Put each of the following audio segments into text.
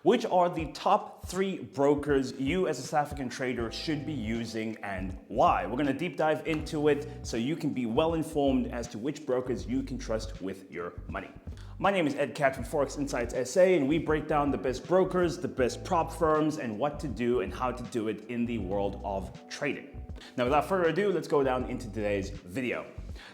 which are the top 3 brokers you as a South African trader should be using and why. We're going to deep dive into it so you can be well informed as to which brokers you can trust with your money. My name is Ed Cat from Forex Insights SA, and we break down the best brokers, the best prop firms, and what to do and how to do it in the world of trading. Now, without further ado, let's go down into today's video.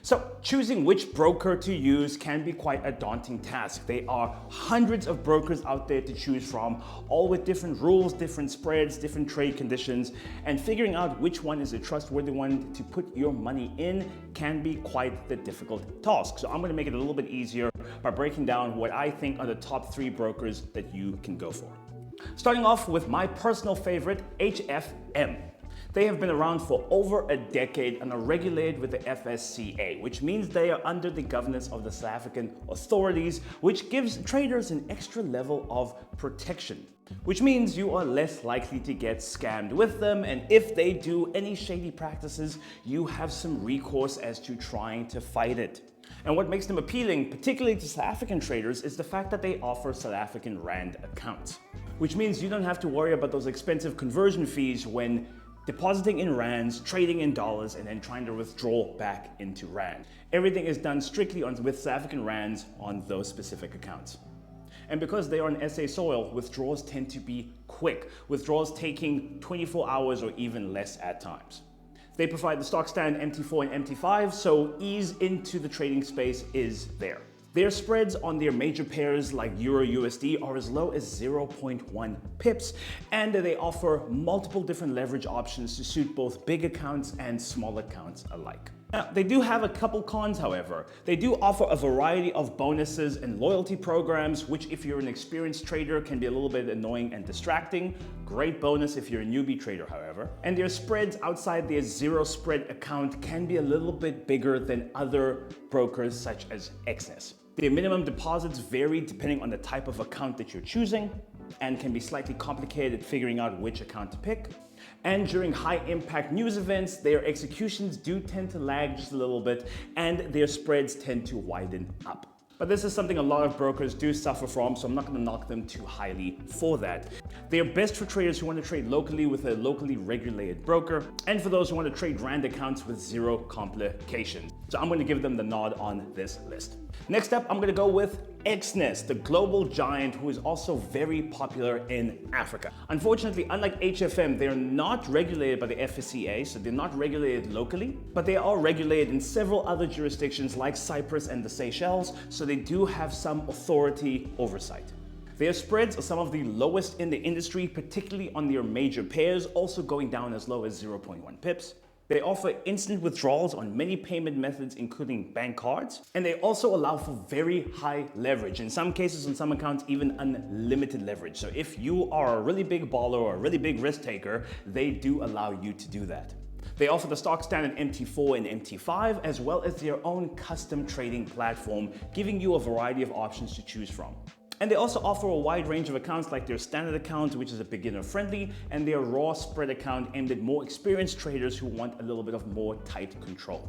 So, choosing which broker to use can be quite a daunting task. There are hundreds of brokers out there to choose from, all with different rules, different spreads, different trade conditions, and figuring out which one is a trustworthy one to put your money in can be quite the difficult task. So I'm going to make it a little bit easier by breaking down what I think are the top 3 brokers that you can go for. Starting off with my personal favorite, HFM. They have been around for over a decade and are regulated with the FSCA, which means they are under the governance of the South African authorities, which gives traders an extra level of protection, which means you are less likely to get scammed with them, and if they do any shady practices, you have some recourse as to trying to fight it. And what makes them appealing, particularly to South African traders, is the fact that they offer South African Rand accounts, which means you don't have to worry about those expensive conversion fees when depositing in rands, trading in dollars, and then trying to withdraw back into rand. Everything is done strictly with South African rands on those specific accounts. And because they are on SA soil, withdrawals tend to be quick, withdrawals taking 24 hours or even less at times. They provide the stock standard MT4 and MT5, so ease into the trading space is there. Their spreads on their major pairs like Euro USD are as low as 0.1 pips, and they offer multiple different leverage options to suit both big accounts and small accounts alike. Now, they do have a couple cons, however. They do offer a variety of bonuses and loyalty programs, which if you're an experienced trader can be a little bit annoying and distracting. Great bonus if you're a newbie trader, however. And their spreads outside their zero spread account can be a little bit bigger than other brokers such as Exness. Their minimum deposits vary depending on the type of account that you're choosing and can be slightly complicated figuring out which account to pick. And during high impact news events, their executions do tend to lag just a little bit and their spreads tend to widen up. But this is something a lot of brokers do suffer from, so I'm not going to knock them too highly for that. They are best for traders who want to trade locally with a locally regulated broker, and for those who want to trade Rand accounts with zero complications. So I'm going to give them the nod on this list. Next up, I'm going to go with Exness, the global giant who is also very popular in Africa. Unfortunately, unlike HFM, they're not regulated by the FSCA, so they're not regulated locally, but they are regulated in several other jurisdictions like Cyprus and the Seychelles, so they do have some authority oversight. Their spreads are some of the lowest in the industry, particularly on their major pairs, also going down as low as 0.1 pips. They offer instant withdrawals on many payment methods, including bank cards, and they also allow for very high leverage. In some cases, on some accounts, even unlimited leverage. So if you are a really big baller or a really big risk taker, they do allow you to do that. They offer the stock standard MT4 and MT5, as well as their own custom trading platform, giving you a variety of options to choose from. And they also offer a wide range of accounts like their standard account, which is a beginner friendly, and their raw spread account aimed at more experienced traders who want a little bit of more tight control.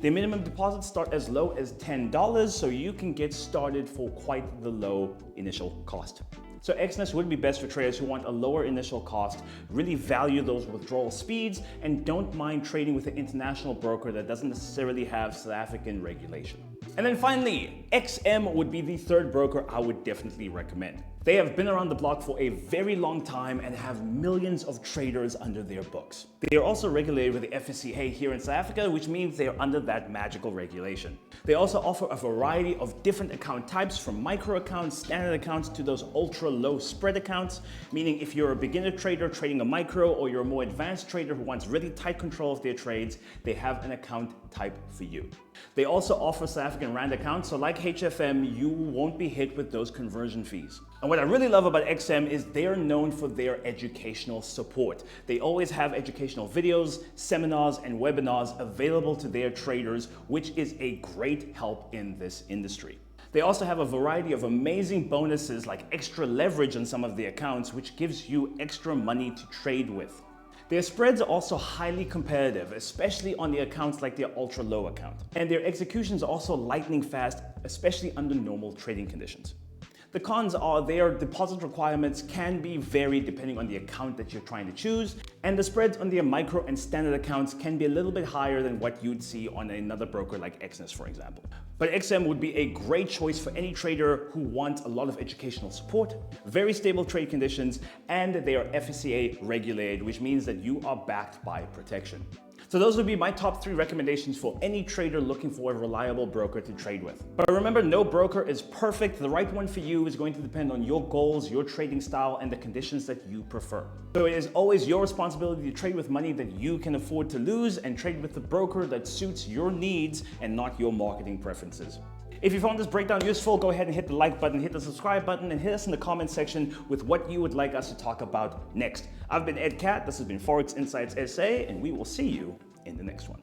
Their minimum deposits start as low as $10, so you can get started for quite the low initial cost. So Exness would be best for traders who want a lower initial cost, really value those withdrawal speeds, and don't mind trading with an international broker that doesn't necessarily have South African regulation. And then finally, XM would be the third broker I would definitely recommend. They have been around the block for a very long time and have millions of traders under their books. They are also regulated with the FSCA here in South Africa, which means they are under that magical regulation. They also offer a variety of different account types, from micro accounts, standard accounts, to those ultra low spread accounts, meaning if you're a beginner trader trading a micro or you're a more advanced trader who wants really tight control of their trades, they have an account type for you. They also offer South African Rand accounts, so like HFM, you won't be hit with those conversion fees. And what I really love about XM is they are known for their educational support. They always have educational videos, seminars, and webinars available to their traders, which is a great help in this industry. They also have a variety of amazing bonuses like extra leverage on some of the accounts, which gives you extra money to trade with. Their spreads are also highly competitive, especially on the accounts like their ultra low account. And their executions are also lightning fast, especially under normal trading conditions. The cons are their deposit requirements can be varied depending on the account that you're trying to choose, and the spreads on their micro and standard accounts can be a little bit higher than what you'd see on another broker like Exness, for example. But XM would be a great choice for any trader who wants a lot of educational support, very stable trade conditions, and they are FSCA regulated, which means that you are backed by protection. So those would be my top 3 recommendations for any trader looking for a reliable broker to trade with. But remember, no broker is perfect. The right one for you is going to depend on your goals, your trading style, and the conditions that you prefer. So it is always your responsibility to trade with money that you can afford to lose and trade with the broker that suits your needs and not your marketing preferences. If you found this breakdown useful, go ahead and hit the like button, hit the subscribe button, and hit us in the comment section with what you would like us to talk about next. I've been Ed Cat, this has been Forex Insights SA, and we will see you in the next one.